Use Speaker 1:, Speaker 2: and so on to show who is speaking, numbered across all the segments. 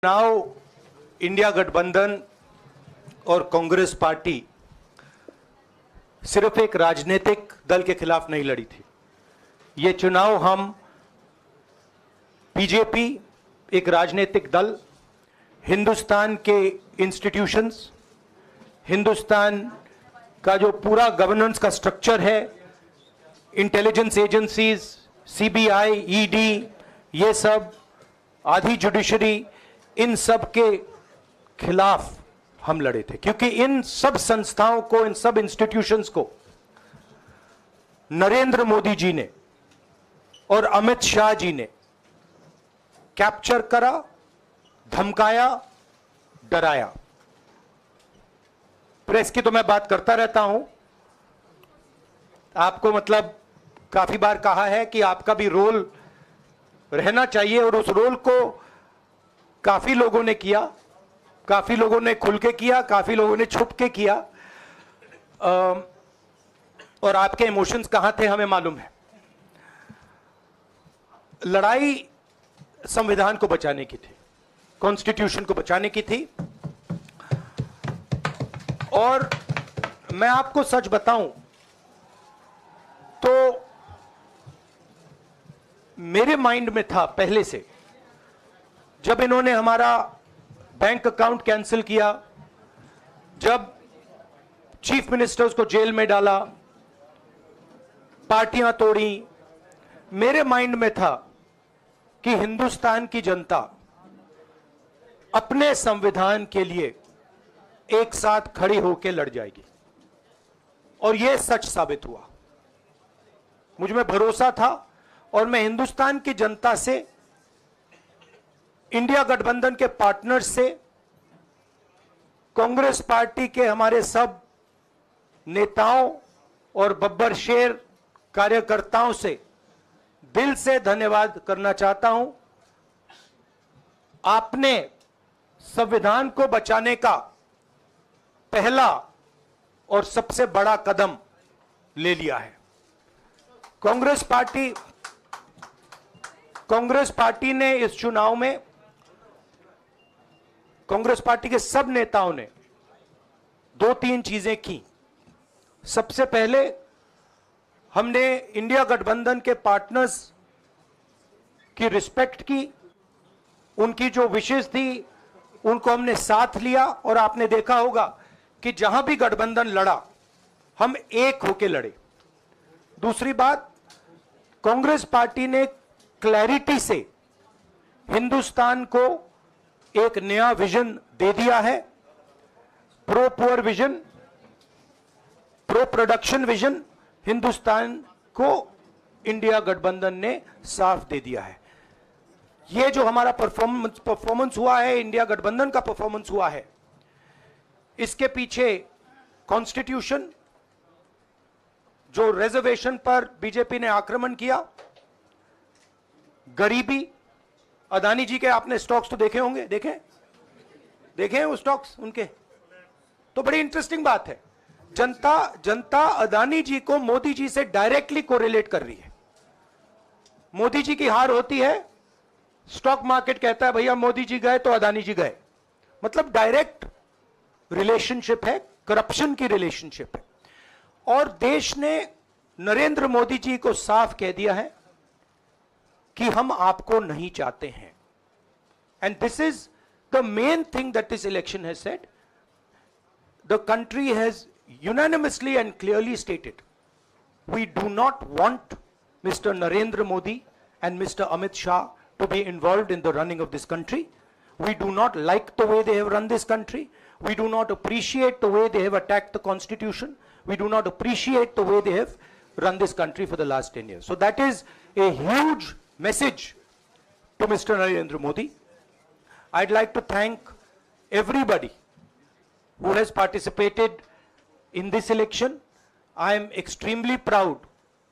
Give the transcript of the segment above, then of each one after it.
Speaker 1: Now India गठबंधन और Congress party सिर्फ एक राजनीतिक दल के खिलाफ नहीं लड़ी थी। ये चुनाव हम बीजेपी एक राजनीतिक दल, हिंदुस्तान के इंस्टीट्यूशंस, हिंदुस्तान का जो पूरा गवर्नेंस का स्ट्रक्चर है, इंटेलिजेंस एजेंसीज, सीबीआई, ईडी, ये सब, आधी जुडिशरी, इन सब के खिलाफ हम लड़े थे, क्योंकि इन सब संस्थाओं को, इन सब इंस्टीट्यूशंस को नरेंद्र मोदी जी ने और अमित शाह जी ने कैप्चर करा, धमकाया, डराया। प्रेस की तो मैं बात करता रहता हूं, आपको मतलब काफी बार कहा है कि आपका भी रोल रहना चाहिए, और उस रोल को काफी लोगों ने किया, काफी लोगों ने खुल के किया, काफी लोगों ने छुप के किया, और आपके इमोशंस कहां थे हमें मालूम है। लड़ाई संविधान को बचाने की थी, कॉन्स्टिट्यूशन को बचाने की थी। और मैं आपको सच बताऊं तो मेरे माइंड में था पहले से, जब इन्होंने हमारा बैंक अकाउंट कैंसिल किया, जब चीफ मिनिस्टर्स को जेल में डाला, पार्टियां तोड़ी, मेरे माइंड में था कि हिंदुस्तान की जनता अपने संविधान के लिए एक साथ खड़ी होकर लड़ जाएगी, और यह सच साबित हुआ। मुझ में भरोसा था, और मैं हिंदुस्तान की जनता से, इंडिया गठबंधन के पार्टनर्स से, कांग्रेस पार्टी के हमारे सब नेताओं और बब्बर शेर कार्यकर्ताओं से दिल से धन्यवाद करना चाहता हूं। आपने संविधान को बचाने का पहला और सबसे बड़ा कदम ले लिया है। कांग्रेस पार्टी ने इस चुनाव में, कांग्रेस पार्टी के सब नेताओं ने 2-3 चीजें की। सबसे पहले हमने इंडिया गठबंधन के पार्टनर्स की रिस्पेक्ट की, उनकी जो विशेष थी उनको हमने साथ लिया, और आपने देखा होगा कि जहां भी गठबंधन लड़ा हम एक होकर लड़े। दूसरी बात, कांग्रेस पार्टी ने क्लैरिटी से हिंदुस्तान को एक नया विजन दे दिया है, pro poor vision, pro production vision. Hindustan को इंडिया गठबंधन ने साफ दे दिया है। यह जो हमारा परफॉर्मेंस हुआ है, इंडिया गठबंधन का परफॉर्मेंस हुआ है, इसके पीछे कॉन्स्टिट्यूशन, जो रिजर्वेशन पर बीजेपी ने आक्रमण किया, गरीबी, अदानी जी के आपने स्टॉक्स तो देखे होंगे, देखे हैं वो स्टॉक्स उनके, तो बड़ी इंटरेस्टिंग बात है। जनता अदानी जी को मोदी जी से डायरेक्टली कोरिलेट कर रही है। मोदी जी की हार होती है, स्टॉक मार्केट कहता है भैया मोदी जी गए तो अदानी जी गए, मतलब डायरेक्ट रिलेशनशिप है, करप्शन की रिलेशनशिप है। और देश ने नरेंद्र मोदी जी को साफ कह दिया है कि हम आपको नहीं चाहते हैं। And this is the main thing that this election has said. The country has unanimously and clearly stated, we do not want Mr. Narendra Modi and Mr. Amit Shah to be involved in the running of this country. We do not like the way they have run this country. We do not appreciate the way they have attacked the constitution. We do not appreciate the way they have run this country for the last 10 years. So that is a huge message to Mr. Narendra Modi. I'd like to thank everybody who has participated in this election. I am extremely proud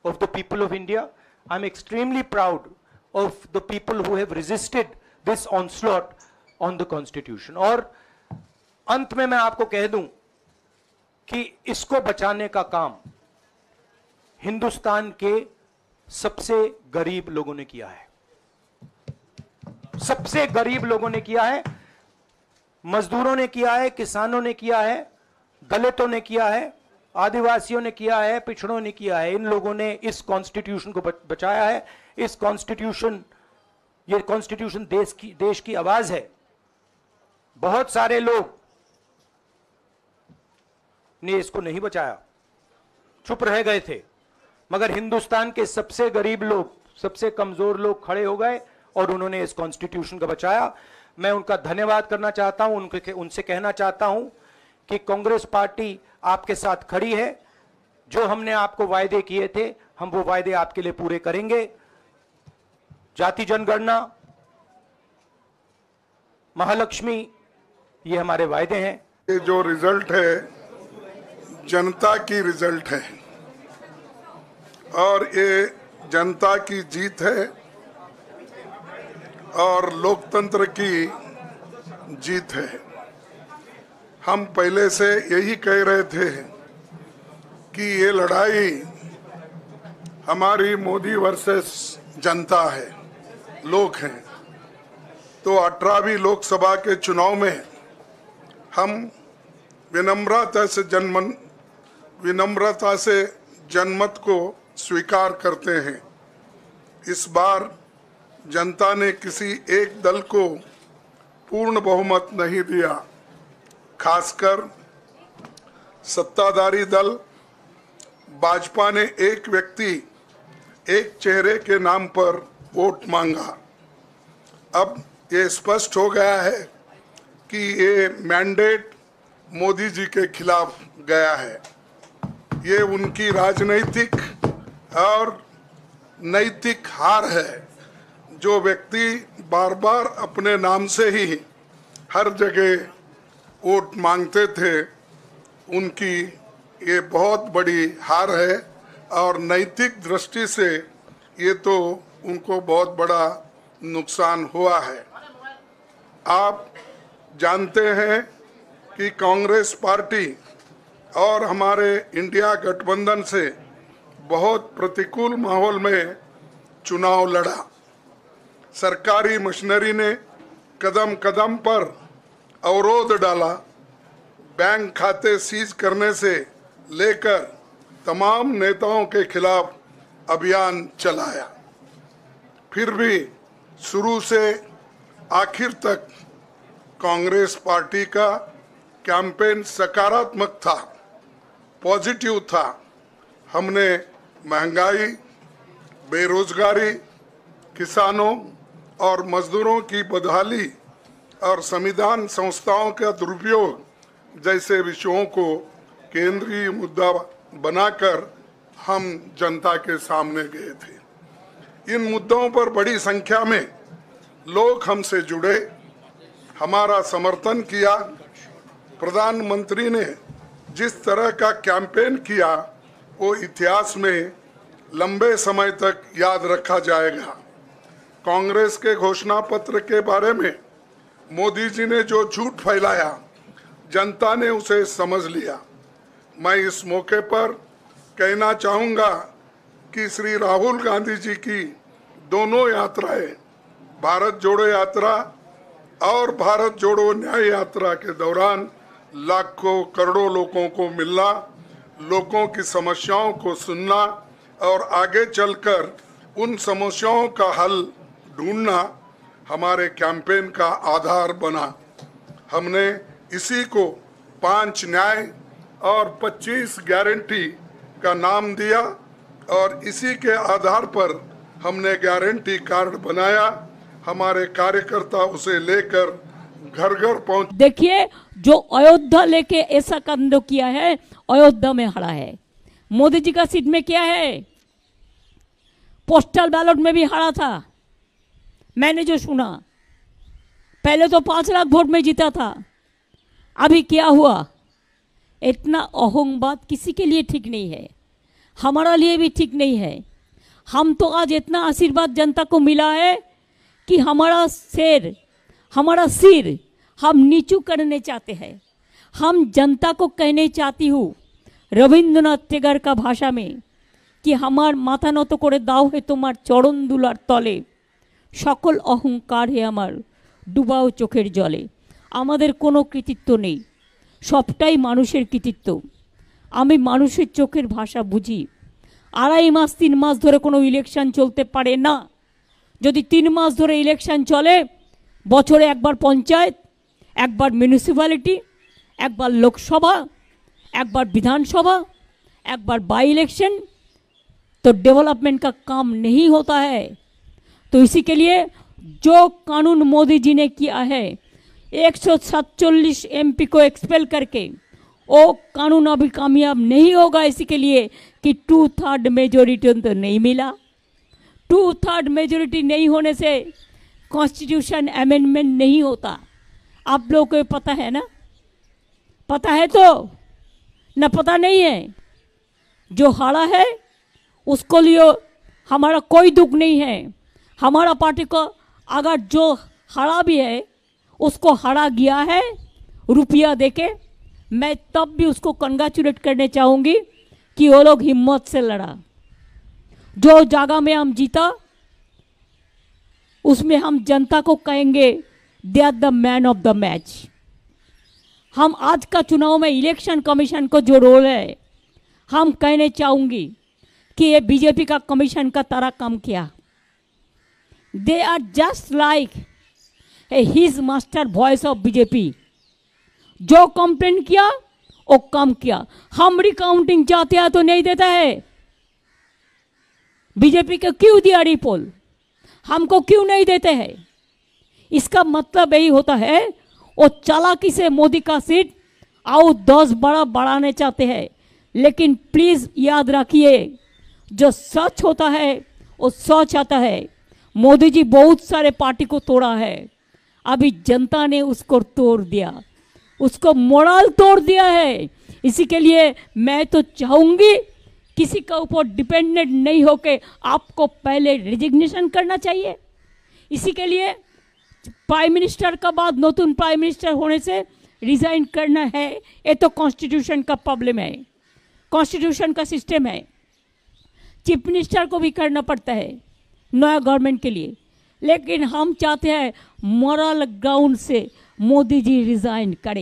Speaker 1: of the people of India. I'm extremely proud of the people who have resisted this onslaught on the constitution. और अंत में मैं आपको कह दूं कि इसको बचाने का काम हिंदुस्तान के सबसे गरीब लोगों ने किया है, सबसे गरीब लोगों ने किया है। मजदूरों ने किया है, किसानों ने किया है, दलितों ने किया है, आदिवासियों ने किया है, पिछड़ों ने किया है। इन लोगों ने इस कॉन्स्टिट्यूशन को बचाया है। इस कॉन्स्टिट्यूशन, ये कॉन्स्टिट्यूशन देश की आवाज है। बहुत सारे लोग ने इसको नहीं बचाया, चुप रह गए थे, मगर हिंदुस्तान के सबसे गरीब लोग, सबसे कमजोर लोग खड़े हो गए और उन्होंने इस कॉन्स्टिट्यूशन को बचाया। मैं उनका धन्यवाद करना चाहता हूं, उनसे कहना चाहता हूं कि कांग्रेस पार्टी आपके साथ खड़ी है। जो हमने आपको वायदे किए थे, हम वो वायदे आपके लिए पूरे करेंगे। जाति जनगणना, महालक्ष्मी, ये हमारे वायदे हैं।
Speaker 2: ये जो रिजल्ट है जनता की रिजल्ट है और ये जनता की जीत है और लोकतंत्र की जीत है। हम पहले से यही कह रहे थे कि ये लड़ाई हमारी मोदी वर्सेस जनता है, लोग हैं। तो 18वीं लोकसभा के चुनाव में हम विनम्रता से जनमत को स्वीकार करते हैं। इस बार जनता ने किसी एक दल को पूर्ण बहुमत नहीं दिया, खासकर सत्ताधारी दल भाजपा ने एक व्यक्ति, एक चेहरे के नाम पर वोट मांगा। अब ये स्पष्ट हो गया है कि ये मैंडेट मोदी जी के खिलाफ गया है। ये उनकी राजनीतिक और नैतिक हार है। जो व्यक्ति बार बार अपने नाम से ही हर जगह वोट मांगते थे, उनकी ये बहुत बड़ी हार है और नैतिक दृष्टि से ये तो उनको बहुत बड़ा नुकसान हुआ है। आप जानते हैं कि कांग्रेस पार्टी और हमारे इंडिया गठबंधन से बहुत प्रतिकूल माहौल में चुनाव लड़ा। सरकारी मशीनरी ने कदम कदम पर अवरोध डाला, बैंक खाते सीज करने से लेकर तमाम नेताओं के खिलाफ अभियान चलाया। फिर भी शुरू से आखिर तक कांग्रेस पार्टी का कैंपेन सकारात्मक था, पॉजिटिव था। हमने महंगाई, बेरोजगारी, किसानों और मजदूरों की बदहाली और संविधान संस्थाओं का दुरुपयोग जैसे विषयों को केंद्रीय मुद्दा बनाकर हम जनता के सामने गए थे। इन मुद्दों पर बड़ी संख्या में लोग हमसे जुड़े, हमारा समर्थन किया। प्रधानमंत्री ने जिस तरह का कैंपेन किया वो इतिहास में लंबे समय तक याद रखा जाएगा। कांग्रेस के घोषणा पत्र के बारे में मोदी जी ने जो झूठ फैलाया, जनता ने उसे समझ लिया। मैं इस मौके पर कहना चाहूँगा कि श्री राहुल गांधी जी की दोनों यात्राएं, भारत जोड़ो यात्रा और भारत जोड़ो न्याय यात्रा के दौरान लाखों करोड़ों लोगों को मिलना, लोगों की समस्याओं को सुनना और आगे चलकर उन समस्याओं का हल ढूंढना हमारे कैंपेन का आधार बना। हमने इसी को 5 न्याय और 25 गारंटी का नाम दिया और इसी के आधार पर हमने गारंटी कार्ड बनाया। हमारे कार्यकर्ता उसे लेकर घर घर पहुंच।
Speaker 3: देखिए, जो अयोध्या लेके ऐसा कांड किया है, अयोध्या में हरा है। मोदी जी का सीट में क्या है, पोस्टल बैलेट में भी हारा था। मैंने जो सुना, पहले तो 5 लाख वोट में जीता था, अभी क्या हुआ। इतना अहंबाद किसी के लिए ठीक नहीं है, हमारा लिए भी ठीक नहीं है। हम तो आज इतना आशीर्वाद जनता को मिला है कि हमारा सिर हम नीचू करने चाहते हैं। हम जनता को कहने चाहती हूँ रविंद्रनाथ टैगोर का भाषा में कि हमार माथा নত करे दाओ है तुम्हार चरण दुलार तले, सकल अहंकार है हमार डुबाओ चोखेर जले। আমাদের কোনো কৃতিত্ব নেই, সবটাই মানুষের কৃতিত্ব। আমি মানুষের চোখের ভাষা বুঝি। 2.5 মাস 3 মাস ধরে কোনো ইলেকশন চলতে পারে না। যদি 3 মাস ধরে ইলেকশন চলে, বছরে একবার পঞ্চায়েত, একবার মিউনিসিপ্যালিটি, একবার लोकसभा, একবার विधानसभा, একবার बाई इलेक्शन, तो डेवलपमेंट का काम नहीं होता है। तो इसी के लिए जो कानून मोदी जी ने किया है, 147 MP को एक्सपेल करके, वो कानून अभी कामयाब नहीं होगा। इसी के लिए कि 2/3 मेजोरिटी तो नहीं मिला। 2/3 मेजोरिटी नहीं होने से कॉन्स्टिट्यूशन अमेंडमेंट नहीं होता। आप लोगों को पता है ना? पता है तो न पता नहीं है। जो हारा है उसको लिए हमारा कोई दुख नहीं है। हमारा पार्टी को अगर जो हारा भी है उसको हारा गया है रुपया देके, मैं तब भी उसको कंग्रेचुलेट करने चाहूँगी कि वो लोग हिम्मत से लड़ा। जो जगह में हम जीता उसमें हम जनता को कहेंगे they are the man of the match. हम आज का चुनाव में इलेक्शन कमीशन को जो रोल है, हम कहने चाहूँगी कि ये बीजेपी का कमीशन का तरह काम किया। They are just like his master voice of BJP. जो कंप्लेन किया वो काम किया। हम रिकाउंटिंग चाहते हैं तो नहीं देता है। बीजेपी को क्यों दिया रिपोल, हमको क्यों नहीं देते हैं? इसका मतलब यही होता है वो चालाकी से मोदी का सीट और 10 बड़ा बढ़ाने चाहते हैं। लेकिन प्लीज याद रखिए, जो सच होता है वो सच आता है। मोदी जी बहुत सारे पार्टी को तोड़ा है, अभी जनता ने उसको तोड़ दिया, उसको मोरल तोड़ दिया है। इसी के लिए मैं तो चाहूंगी किसी का ऊपर डिपेंडेंट नहीं होके आपको पहले रिजिग्नेशन करना चाहिए। इसी के लिए प्राइम मिनिस्टर का बाद नतून प्राइम मिनिस्टर होने से रिजाइन करना है। ये तो कॉन्स्टिट्यूशन का प्रॉब्लम है, कॉन्स्टिट्यूशन का सिस्टम है। चीफ मिनिस्टर को भी करना पड़ता है नया गवर्नमेंट के लिए। लेकिन हम चाहते हैं मोरल ग्राउंड से मोदी जी रिजाइन करें।